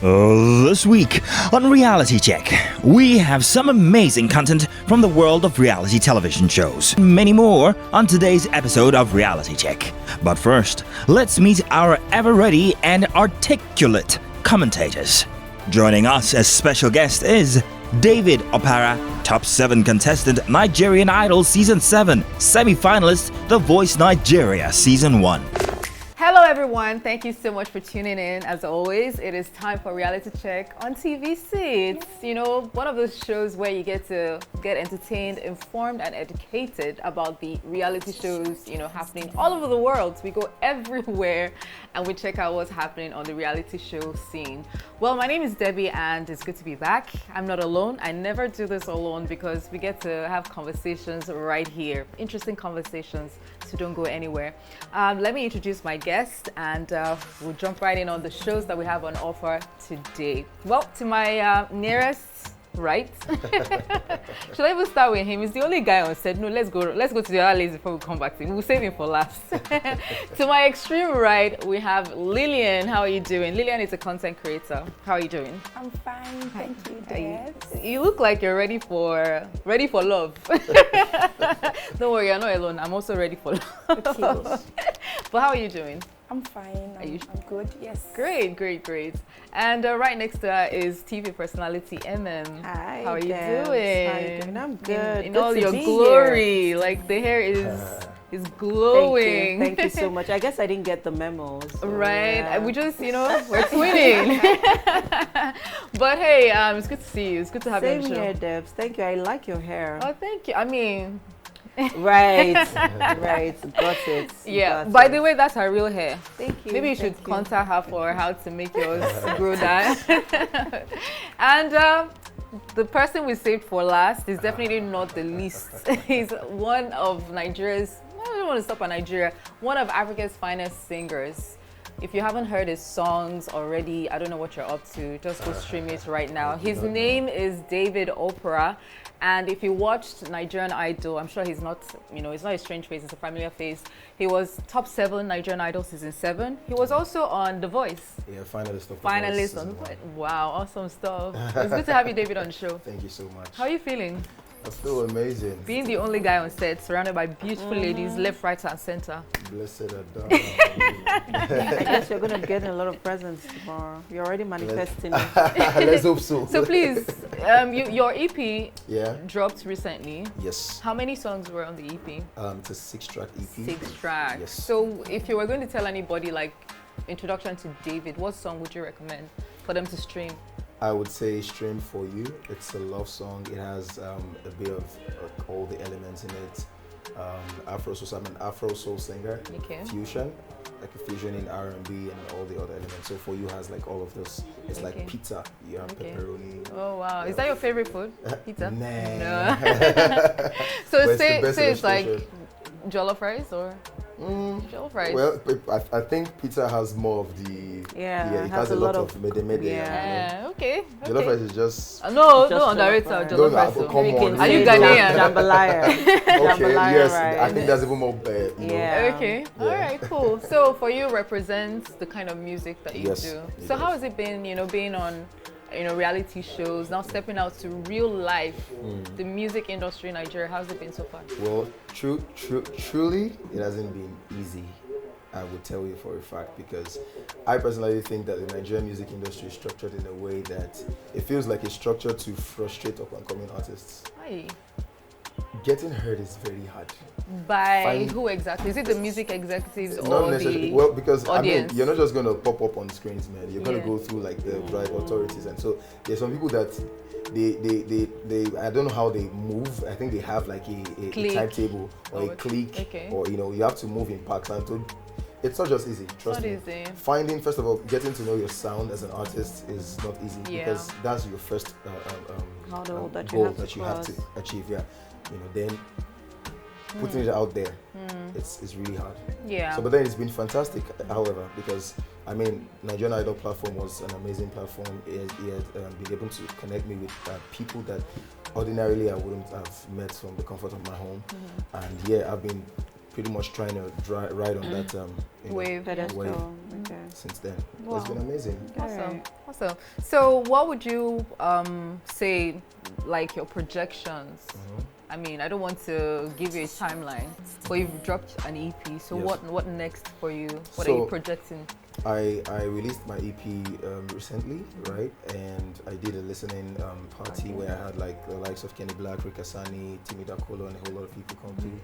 This week on Reality Check, we have some amazing content from the world of reality television shows. Many more on today's episode of Reality Check. But first, let's meet our ever-ready and articulate commentators. Joining us as special guest is David Operah, Top 7 contestant, Nigerian Idol Season 7, Semi-Finalist, The Voice Nigeria Season 1. Hello everyone, thank you so much for tuning in. As always, it is time for Reality Check on TVC. It's, one of those shows where you get to get entertained, informed and educated about the reality shows, happening all over the world. We go everywhere and we check out what's happening on the reality show scene. Well, my name is Debbie and it's good to be back. I'm not alone. I never do this alone because we get to have conversations right here. Interesting conversations, so don't go anywhere. Let me introduce my guest and we'll jump right in on the shows that we have on offer today. Well, to my nearest right. Should I even start with him? He's the only guy on set. No, let's go to the other ladies before we come back to him. We'll save him for last. To my extreme right, we have Lillian. How are you doing? Lillian is a content creator. How are you doing? I'm fine, thank you, Dad. You look like you're ready for love. Don't worry, you're not alone. I'm also ready for love. Okay. But how are you doing? I'm fine. I'm good. Yes. Great. And right next to her is TV personality MM. Hi. How are you Debs. doing? How are you doing? I'm good. In Good all to your be glory, here. like the hair is glowing. Thank you so much. I guess I didn't get the memo. So, Right. yeah. We just, we're twinning. But hey, it's good to see you. It's good to have you on Same the show. here, Debs. Thank you. I like your hair. Oh, thank you. I mean, Right. Got it. yeah. Got By it. the way, that's her real hair. Thank you. Maybe you should Thank you. contact her for how to make yours grow down. And the person we saved for last is definitely not the least. He's one of Nigeria's, I don't want to stop at Nigeria, one of Africa's finest singers. If you haven't heard his songs already, I don't know what you're up to. Just go stream it right now. His name is David Operah. And if you watched Nigerian Idol, I'm sure he's not, it's not a strange face, it's a familiar face. He was top 7 Nigerian Idol Season 7. He was also on The Voice. Yeah, finalist of The Voice Finalist on The season Voice. one. Wow, awesome stuff. It's good to have you, David, on the show. Thank you so much. How are you feeling? I feel amazing. Being the only guy on set, surrounded by beautiful ladies, left, right, and center. Blessed are I guess you're going to get a lot of presents tomorrow. You're already manifesting it. Let's hope so. So please, your EP Yeah. dropped recently. Yes. How many songs were on the EP? It's a 6-track EP. 6 tracks. Yes. So if you were going to tell anybody like introduction to David, what song would you recommend for them to stream? I would say Stream For You. It's a love song. It has a bit of all the elements in it. Afro soul. So I'm an Afro soul singer. Okay. Fusion, like a fusion in R&B and all the other elements. So For You has like all of those. It's Okay. like pizza. You have Okay. pepperoni. Oh wow, is that your favorite food? Pizza? Nah. No. But So it's the say best it's like illustration. jollof rice or jollof rice? Well, I think pizza has more of the Yeah, it has a lot of mede. yeah. Okay. Jollof rice is just No, Just no, underrate jollof rice. jollof No, rice. no, oh. come on. Are you Say Ghanaian? Jambalaya. okay. Jambalaya Yes, rice. I think that's even more bad. Yeah. Okay. Yeah. All right. Cool. So for you, represents the kind of music that you Yes, do. it So how does. has it been? Being on, reality shows, now stepping out to real life, the music industry in Nigeria. How's it been so far? Well, truly, it hasn't been easy. I would tell you for a fact, because I personally think that the Nigerian music industry is structured in a way that it feels like it's structured to frustrate up-and-coming artists. Hi. Getting heard is very hard. By Fine. who exactly? Is it the music executives Not or necessarily. the Well, because audience? you're not just gonna pop up on screens, man. You're gonna Yeah. go through like the right authorities, and so there's some people that they I don't know how they move. I think they have like a Clique. timetable or Oh, a clique, okay. or you have to move in packs, and so it's not just easy. Trust not me. easy. Finding, first of all, getting to know your sound as an artist is not easy, Yeah. because that's your first Hurdle that you goal have to that you have to cross. achieve. Yeah, then putting it out there, it's really hard. Yeah. So, but then it's been fantastic, however, because Nigerian Idol platform was an amazing platform. It had been able to connect me with people that ordinarily I wouldn't have met from the comfort of my home. And yeah, I've been pretty much trying to ride on that Wave. Pedestal. wave Okay. since then. Wow. It's been amazing. Awesome. Awesome. So what would you say, like your projections? I mean, I don't want to give you a timeline, but you've dropped an EP. So Yes. what next for you? What are you So, projecting? I released my EP recently, right? And I did a listening party where I had like the likes of Kenny Black, Rick Asani, Timmy Dakolo, and a whole lot of people come through.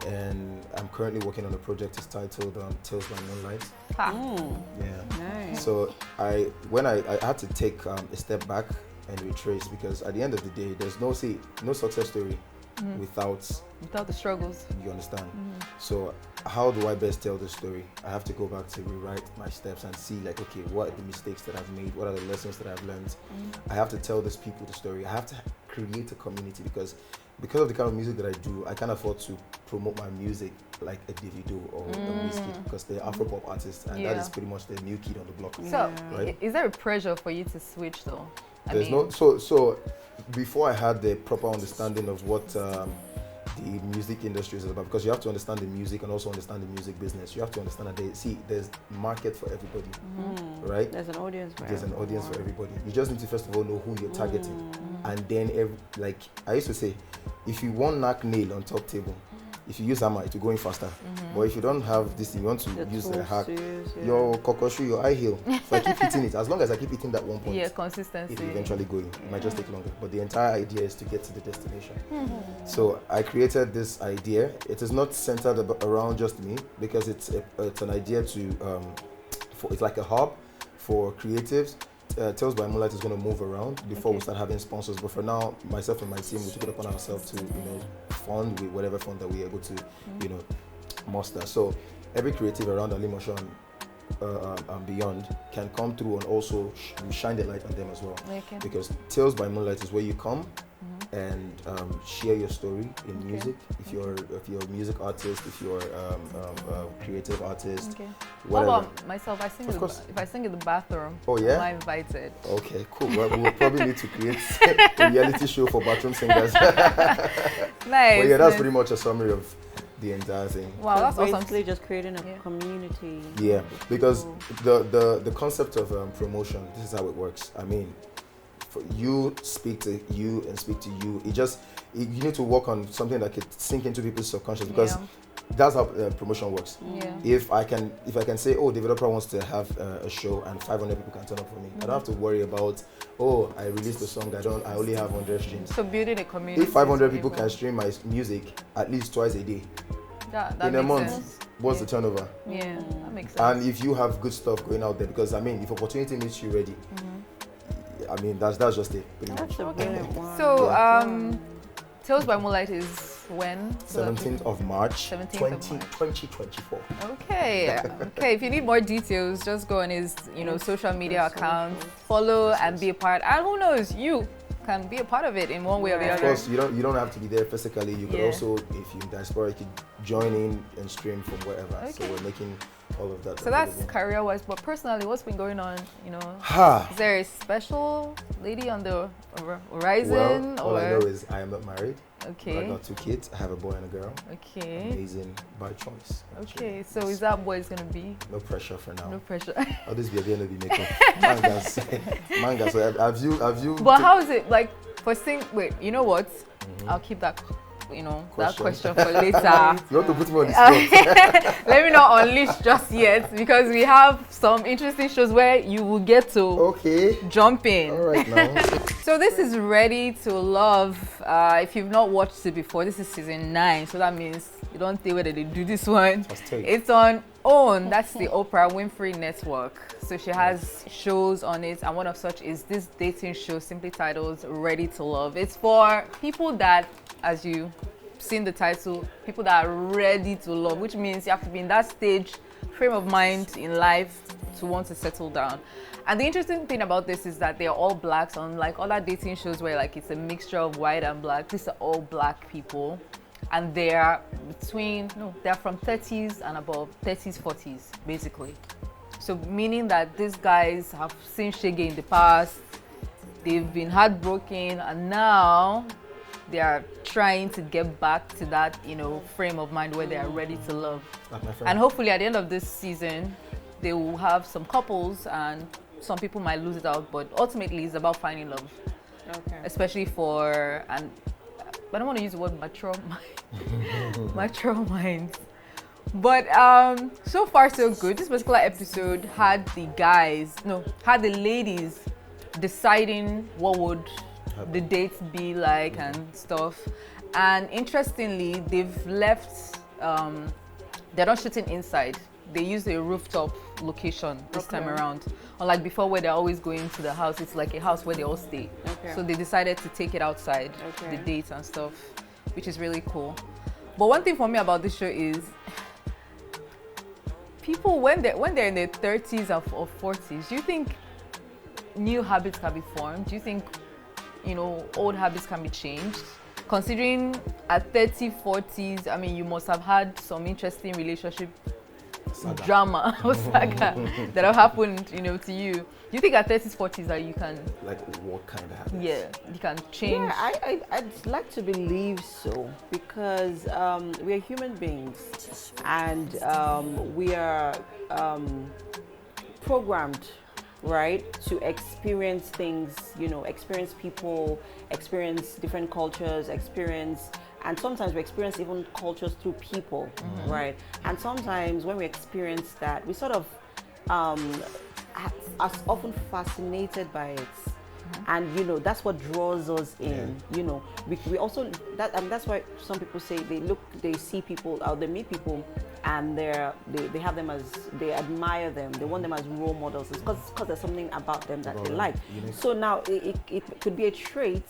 And I'm currently working on a project. It's titled Tales by Moonlight. Yeah. Nice. So I had to take a step back and retrace, because at the end of the day, there's no success story without the struggles. you understand. So how do I best tell the story? I have to go back to rewrite my steps and see like, okay, what are the mistakes that I've made? What are the lessons that I've learned? I have to tell these people the story. I have to create a community, because of the kind of music that I do, I can't afford to promote my music like a Davido or a Wizkid, because they're Afropop artists, and that is pretty much the new kid on the block. So Right? is there a pressure for you to switch though? There's no so before I had the proper understanding of what the music industry is about, because you have to understand the music and also understand the music business. You have to understand that there's market for everybody, right? There's an audience for There's an everyone. audience for everybody. You just need to first of all know who you're targeting, and then like I used to say, if you want knock nail on top table, if you use hammer, it will go in faster. But if you don't have this, you want to The use a tools hack, to use, your kokoshu, your high heel. So I keep hitting it. As long as I keep hitting that one point, Yeah, it consistency. will eventually go in. It might just take longer, but the entire idea is to get to the destination. So I created this idea. It is not centered around just me, because it's an idea to it's like a hub for creatives. Tales by Moonlight is going to move around before we start having sponsors. But for now, myself and my team, we took it upon ourselves to fund with whatever fund that we're able to muster. So every creative around Alimotion and beyond can come through, and also we shine the light on them as well. Okay. Because Tales by Moonlight is where you come and share your story in music. If you're a music artist, if you're a creative artist, Okay. What whatever. about myself? Of If I sing in the bathroom, Oh, yeah? am I invited? Okay, cool. Well, we will probably need to create a reality show for bathroom singers. Nice. But yeah, that's nice. pretty much a summary of the entire thing. Wow, So that's awesome. basically just creating a Yeah. community. Yeah, because the concept of promotion, this is how it works. I mean, for you speak to you and speak to you. You need to work on something that could sink into people's subconscious, because that's how promotion works. Yeah. If I can say, oh, developer wants to have a show and 500 people can turn up for me, I don't have to worry about, oh, I released a song, I only have 100 streams. So building a community. If 500 people can stream my music at least twice a day that in a makes month, sense. what's the turnover? Yeah, that makes sense. And if you have good stuff going out there, because I mean, if opportunity meets you ready, I mean, that's just it, pretty much. That's a brilliant one. So, Tales by Moonlight is when? 17th of March, 17th of March. 2024. Okay. Okay. If you need more details, just go on his, social media account, follow and be a part. And who knows, you can be a part of it in one way or the Of other. course, you don't have to be there physically. You could Yeah. also, if you're in diaspora, you could join in and stream from wherever. So Okay. we're making all of that. So that's available. career-wise, but personally, what's been going on? Ha! Is there a special lady on the horizon? Well, all or I know is I am not married. But okay, I've got 2 kids. I have a boy and a girl. okay, Amazing by choice. actually. okay. So is that what it's gonna be? No pressure for now. No pressure. I'll just be at the end of the makeup. Mangas. So have you? But how is it like for sing? Wait, you know what? I'll keep that. That question for later. You want to put me on the spot? Let me not unleash just yet, because we have some interesting shows where you will get to Okay. jump in. All right now. So this is Ready to Love. If you've not watched it before, this is season 9. So that means you don't think whether they do this one. Let's take. It's on OWN. That's the Oprah Winfrey Network. So she has shows on it, and one of such is this dating show simply titled Ready to Love. It's for people that, as you seen the title, people that are ready to love, which means you have to be in that stage, frame of mind in life to want to settle down. And the interesting thing about this is that they're all blacks, unlike other dating shows where like it's a mixture of white and black. These are all black people, and they're they're from 30s and above, 30s, 40s, basically. So meaning that these guys have seen shege in the past, they've been heartbroken, and now they are trying to get back to that, you know, frame of mind where they are ready to love. Like my friend. And hopefully at the end of this season, they will have some couples and some people might lose it out, but ultimately it's about finding love. Okay. Especially for, and I don't want to use the word mature mind, mature minds. But so far so good. This particular episode had had the ladies deciding what would the dates be like and stuff. And interestingly, they've left, they're not shooting inside. They used a rooftop location this time around. Unlike before where they're always going to the house, it's like a house where they all stay. Okay. So they decided to take it outside, the dates and stuff, which is really cool. But one thing for me about this show is people, when they're in their 30s or 40s, do you think new habits can be formed? Do you think, you know, old habits can be changed? Considering at 30, 40s, I mean, you must have had some interesting relationship drama or saga that have happened, you know, to you. Do you think at 30s, 40s that you can, like, what kind of habits? yeah, you can change? Yeah, I'd like to believe so, because we are human beings, and we are programmed, right, to experience things, you know, experience people, experience different cultures, and sometimes we experience even cultures through people, right? And sometimes when we experience that, we sort of are often fascinated by it. And you know, that's what draws us in. You know, we also that's why some people say they see people, or they meet people, and they have them as, they admire them, they want them as role models. It's because there's something about them that they like. So now it could be a trait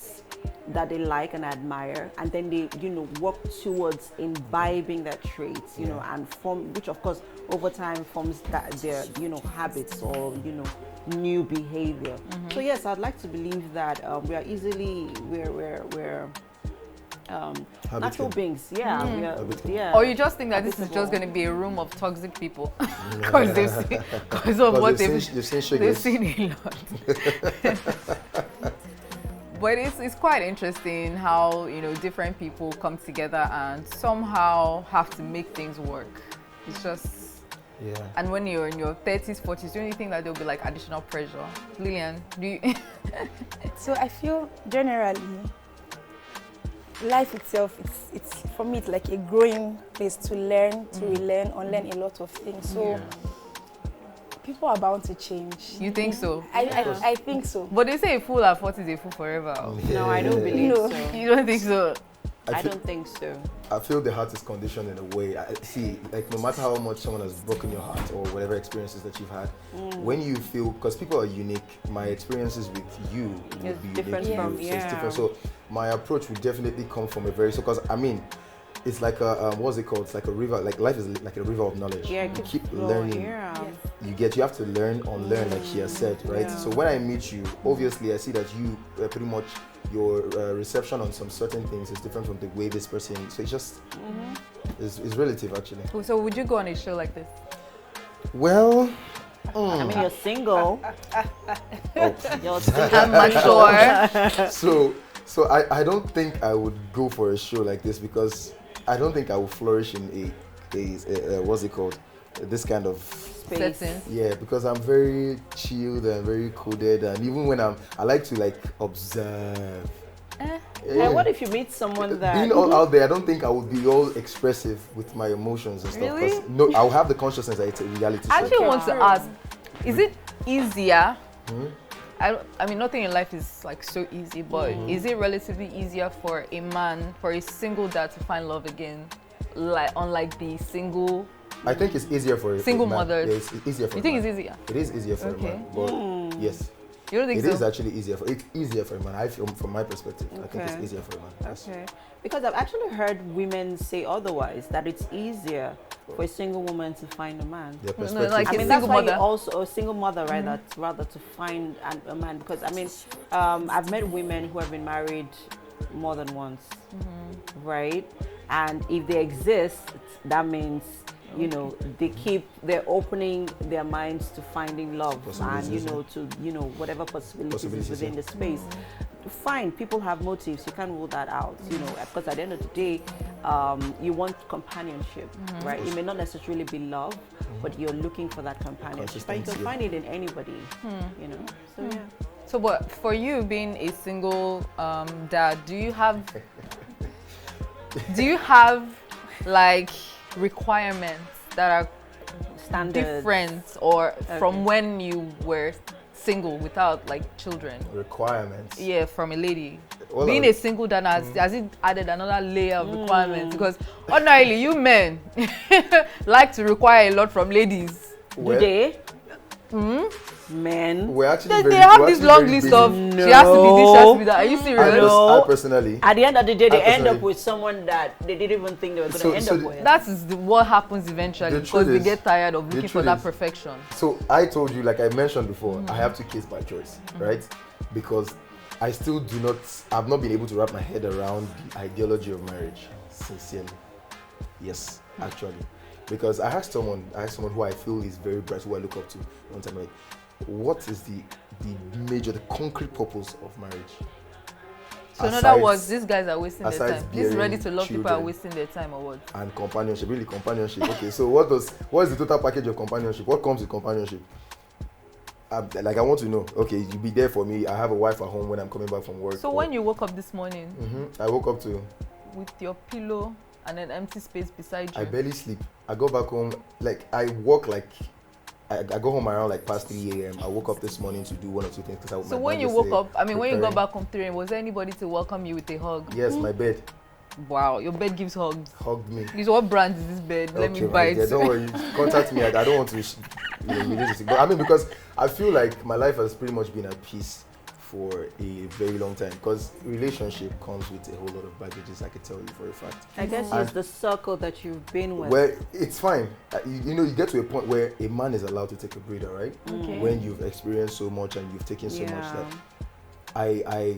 that they like and admire, and then they, you know, work towards imbibing that trait, you know, and form, which of course over time forms that their, you know, habits or, you know, new behavior. So yes, I'd like to believe that we're natural beings. Yeah. Or you just think that this is just going to be a room of toxic people because of what they've seen a lot. But it's quite interesting how, you know, different people come together and somehow have to make things work. It's just, and when you're in your 30s, 40s, do you think that there'll be like additional pressure? Lillian, do you? So I feel generally, life itself, it's for me, it's like a growing place to learn, to relearn, unlearn a lot of things. So people are bound to change. You think so? I think so. But they say a fool at 40 is a fool forever. No, I don't believe so. You don't think so? I don't think so. I feel the heart is conditioned in a way. See, like, no matter how much someone has broken your heart or whatever experiences that you've had, when you feel, because people are unique, my experiences with you would be different unique from, to you. So it's different. So my approach would definitely come from a very, because I mean, it's like a, what's it called? It's like a river, like life is like a river of knowledge. Yeah, you keep learning. You have to learn, unlearn, like she has said, right? So when I meet you, obviously I see that you pretty much, your reception on some certain things is different from the way this person, so it's just, it's relative actually. So would you go on a show like this? Well, I mean, you're single. You're single. I'm mature. So I don't think I would go for a show like this, because I don't think I would flourish in a what's it called? This kind of Settings. Yeah, because I'm very chilled and very coded, and even when I like to like observe. And what if you meet someone that... Being all out there, I don't think I would be all expressive with my emotions and stuff. Really? No, I'll have the consciousness that it's a reality show. I actually want to ask, is it easier? I mean, nothing in life is like so easy, but is it relatively easier for a man, for a single dad to find love again, like unlike the single... I think it's easier for a single man. mothers. Yeah, it's easier for You a think man. it's easier? It is easier for a man, but yes. You don't think so? It is actually easier for a man. I feel, from my perspective, I think it's Okay. easier for a man. Yes. Okay. Because I've actually heard women say otherwise, that it's easier for a single woman to find a man. Their perspective. like I a mean, that's single why you mother. also a single mother, right? That's rather to find a man. Because I mean, I've met women who have been married more than once, right? And if they exist, that means, you know, they're opening their minds to finding love and, you know, to, you know, whatever possibilities is within the space. fine, people have motives. You can't rule that out, you know, because at the end of the day, you want companionship, right? It may not necessarily be love, but you're looking for that companionship. But you can find it in anybody, you know. So yeah. So, but for you being a single dad, do you have like requirements that are Standards. different or from when you were single without like children? Requirements. Yeah, from a lady. Well, Being a single dad has it added another layer of requirements? Because ordinarily you men like to require a lot from ladies. Well, Do they? Men. We're actually They have this long list of she has to be this, she has to be that. Are you serious? I personally. At the end of the day, they end personally- up with someone that they didn't even think they were going to So- end so up the- with. That is what happens eventually The because truth they is- get tired of the looking for truth that is- perfection. So I told you, like I mentioned before, I have 2 kids by choice, right? Because I still I've not been able to wrap my head around the ideology of marriage, sincerely. Yes, actually. Because I asked someone who I feel is very bright, who I look up to, one time, like, what is the concrete purpose of marriage? So in Aside- other words, these guys are wasting their aside time. These ready bearing to love people are children. wasting their time or what? And companionship, really companionship. Okay, so what is the total package of companionship? What comes with companionship? Like I want to know. Okay, you be there for me. I have a wife at home when I'm coming back from work. So when you woke up this morning I woke up to, with your pillow and an empty space beside you, I barely sleep. I go back home, like I walk like, I go home around like past 3 a.m. I woke up this morning to do 1 or 2 things. so when you woke up, when you got back home 3 a.m., was there anybody to welcome you with a hug? Yes, my bed Wow, your bed gives hugs. hugged me. This what brand is this bed? Let me Okay, buy my dear, it. don't worry. Contact me. I don't want to release it. But I mean, because I feel like my life has pretty much been at peace for a very long time. Because relationship comes with a whole lot of baggages, I can tell you for a fact. I guess And- it's the circle that you've been with. Where it's fine. You know, you get to a point where a man is allowed to take a breather, right? Okay. When you've experienced so much and you've taken so much Yeah. that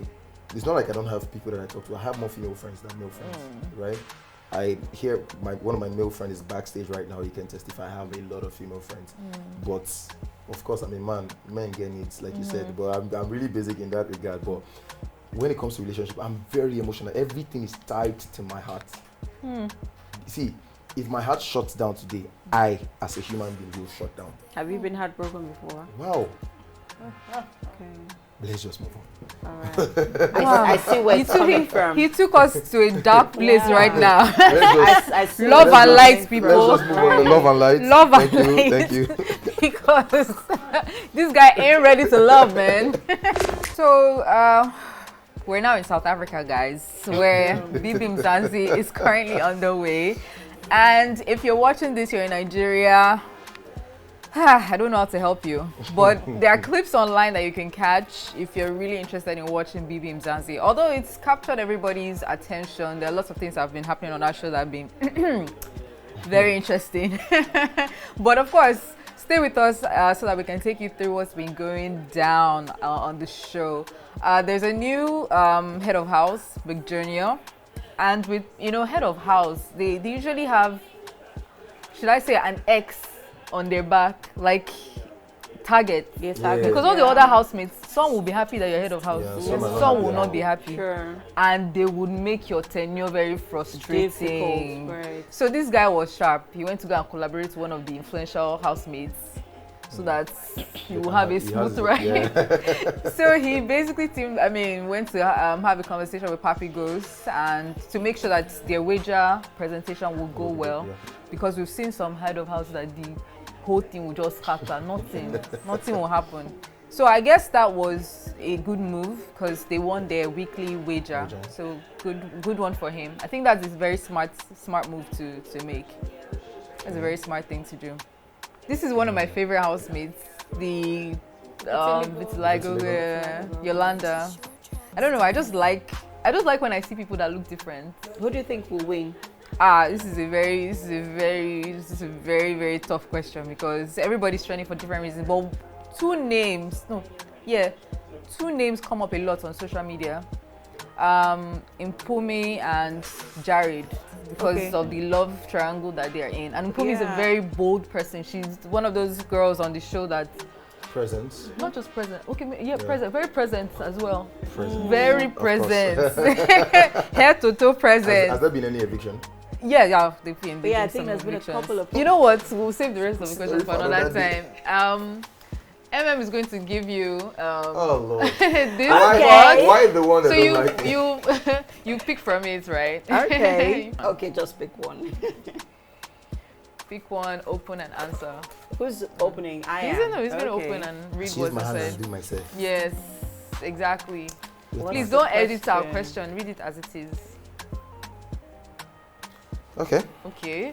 it's not like I don't have people that I talk to. I have more female friends than male friends, right? I hear one of my male friends is backstage right now. He can testify. I have a lot of female friends, but of course I'm a man. Men get needs, like you said, but I'm really basic in that regard. But when it comes to relationship, I'm very emotional. Everything is tied to my heart. See, if my heart shuts down today, I, as a human being, will shut down. Have you been heartbroken before? Wow. Okay. Let's just move on. All right. I see where it's coming from. He took us to a dark place Yeah. right now. I see Love where and it's light, coming people. from. Let's just move on. Love and light. Love and Thank you. because this guy ain't ready to love, man. So we're now in South Africa, guys, where Bibi Mzansi is currently underway. And if you're watching this, you're in Nigeria, I don't know how to help you, but there are clips online that you can catch if you're really interested in watching Bibi Mzansi. Although it's captured everybody's attention, there are lots of things that have been happening on that show that have been very interesting. But of course, stay with us so that we can take you through what's been going down on the show. There's a new head of house, Big Junior, and with head of house, they usually have, should I say, an X on their back, like target. Yes, Yeah. Because all the other housemates, some will be happy that you're head of house, Yeah, some are not some happy will at not all. be happy, Sure. and they would make your tenure very frustrating. Difficult, right. So this guy was sharp. He went to go and collaborate with one of the influential housemates so that you will have a He smooth has- ride. yeah. So he basically went to have a conversation with Papi Ghost and to make sure that their wager presentation will go well, Yeah. because we've seen some head of house that the whole thing will just scatter. Nothing will happen. So I guess that was a good move because they won their weekly wager. So good one for him. I think that's a very smart move to make. That's a very smart thing to do. This is one of my favorite housemates, the Vitiligo, Yolanda. I don't know. I just like when I see people that look different. Who do you think will win? This is a very, very tough question because everybody's trending for different reasons. But two names come up a lot on social media. Mpumi and Jared, because of the love triangle that they are in. And Mpumi is a Yeah. very bold person. She's one of those girls on the show that Present. Not just present. Okay, yeah, Yeah. present. Very present as well. Present. Very Of course. present. Head to toe present. Has there been any eviction? Yeah, they've been. But yeah, I doing think some there's been a evictions. couple of. You know what? We'll save the rest of the questions for For another another time. MM is going to give you Oh Lord. this Why, box. why the one that So don't you like me? you pick from it, right? Okay. Okay, just pick one. Pick one, open and answer. Who's opening? I He's am. gonna Okay. open and read Use what my he hand said. and do myself. Yes, exactly. What's Please the don't edit our question? question. Read it as it is. Okay. Okay.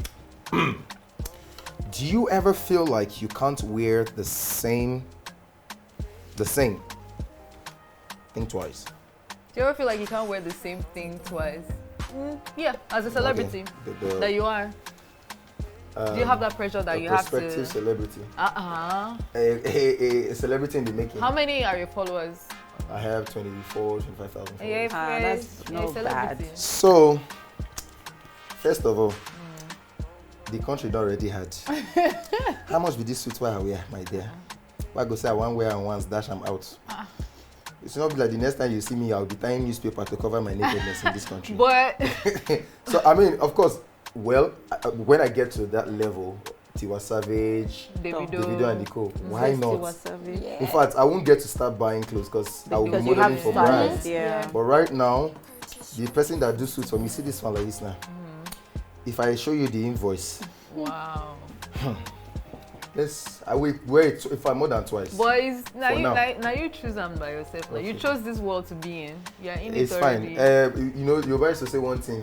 Do you ever feel like you can't wear the same? Think twice. Do you ever feel like you can't wear the same thing twice? Yeah, as a celebrity Okay. that you are. Do you have that pressure that a you have prospective to? celebrity? Uh-uh. A celebrity in the making. How many are your followers? I have 25,000 followers. Yeah, that's you're a not celebrity. bad. So, first of all, the country don't already had. How much be this suit why I wear, my dear? Why go say I want wear and once dash I'm out? It's not be like the next time you see me, I'll be tying newspaper to cover my nakedness in this country. But So I mean, of course, well, when I get to that level, Tiwa Savage, Davido and Nico, why not? Yeah. In fact, I won't get to start buying clothes because I will be Because you modeling have for stylists, brands. yeah. But right now, the person that do suits for me, see this one like this now. If I show you the invoice, wow. yes, I will wear it if I'm more than twice. Boys, now For you now. now you choose them by yourself. Like, you Okay. chose this world to be in. You're in It's it fine. already. You know, you're supposed to say one thing.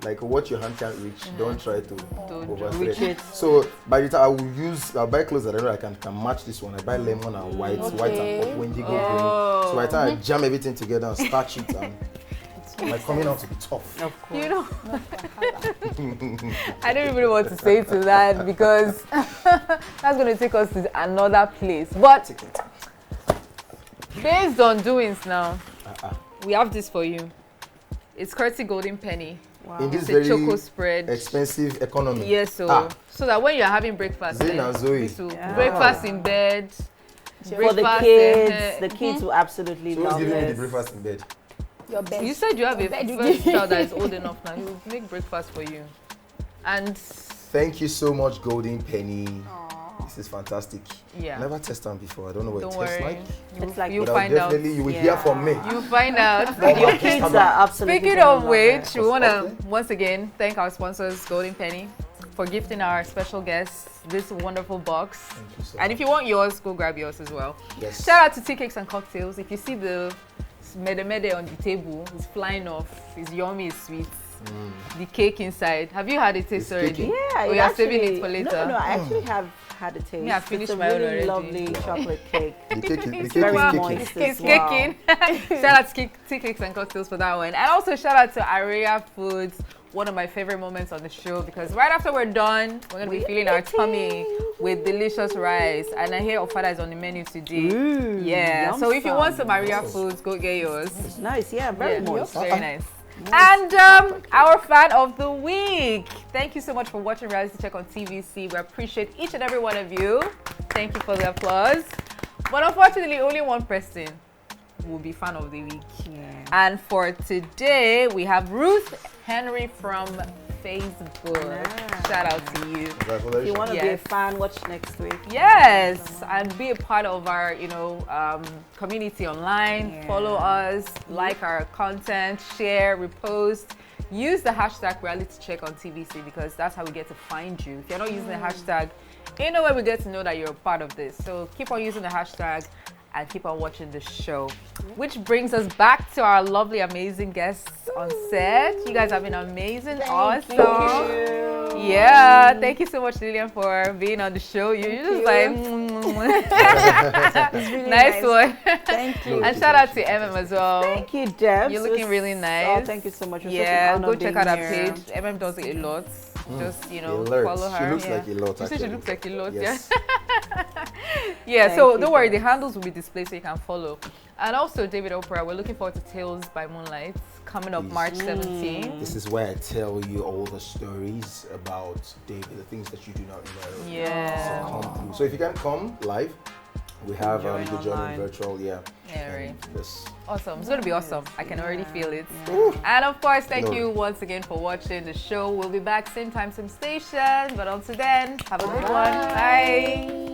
Like what your hand can't reach, don't try to overstretch. Reach it. So by the time I'll buy clothes that I know I can match this one. I buy lemon and white, white and pop, Wendigo green. So by the time I jam everything together and starch it, and like coming out to be tough. Of course. You know, I don't even know what to say to that because that's going to take us to another place. But based on doings now, we have this for you. It's courtesy Golden Penny. In this It's a very choco spread. expensive economy. Yes, so that when you're having breakfast, Zayn and Zoe. breakfast in bed, For the breakfast, kids, the kids will absolutely So who's love giving me the this. breakfast in bed? Your best. You said you have a Bed you first give. child that is old enough now. He will make breakfast for you. And Thank you so much, Golden Penny. This is fantastic. yeah, Never tested them before. I don't know what don't it tastes worry. like. It's like You'll But I'll find out. definitely, you will Yeah. hear from me. You'll find out. Your kids are absolutely. Speaking gonna of love which, it. we want to Okay. once again thank our sponsors, Golden Penny, for gifting our special guests this wonderful box. Thank you so And much. if you want yours, go grab yours as well. Yes. Shout out to Tea Cakes and Cocktails. If you see the mede on the table, it's flying off. It's yummy, it's sweet. The cake inside. Have you had a taste It's already? kicking. Yeah, Or it you're saving actually- it for later? No, I actually have had a taste. Me, I finished it's a my own really already. lovely chocolate cake. The cake is It's very kicking. moist. It's as well. kicking. Shout out to Tea Cakes and Cocktails for that one. And also shout out to Operah Foods, one of my favorite moments on the show, because right after we're done, we're going to be We're filling our eating. tummy with delicious rice. And I hear Operah is on the menu today. Ooh, Yeah, yum so if you want some. some Operah Foods, go get yours. Nice, yeah, very Yeah, moist. very nice. And our fan of the week. Thank you so much for watching Reality Check on TVC. We appreciate each and every one of you. Thank you for the applause. But unfortunately, only one person will be fan of the week. Yeah. And for today, we have Ruth Henry from Facebook. Yeah. Shout out to you. If you Congratulations. want to be a Yes. fan, watch next week. Yes, and be a part of our, community online. Yeah. Follow us, like our content, share, repost. Use the hashtag Reality Check on TVC because that's how we get to find you. If you're not using the hashtag, ain't no way we get to know that you're a part of this. So keep on using the hashtag and keep on watching the show. Which brings us back to our lovely, amazing guests on set. You guys have been amazing, awesome. Yeah, thank you so much, Lillian, for being on the show. You're just like, It's really nice one. Thank you. And shout out to MM as well. Thank you, Debs. You're It looking was- really nice. Oh, thank you so much. It was such Yeah, an honor go check out her being page. here. MM does it a lot. Just, Alert. follow her. She looks Yeah. like a lot. She said she looks like a lot, Yes. yeah. Yeah, Thank so you, don't worry, the Debs. handles will be displayed so you can follow. And also, David Operah, we're looking forward to Tales by Moonlight coming up March 17th. This is where I tell you all the stories about David, the things that you do not know. Yeah. So come through. So if you can come live, we have Join the joining online. virtual, Yeah, right. And Yes. Awesome. It's going to be awesome. I can already feel it. And of course, thank you once again for watching the show. We'll be back same time, same station. But until then, have a good one. Bye.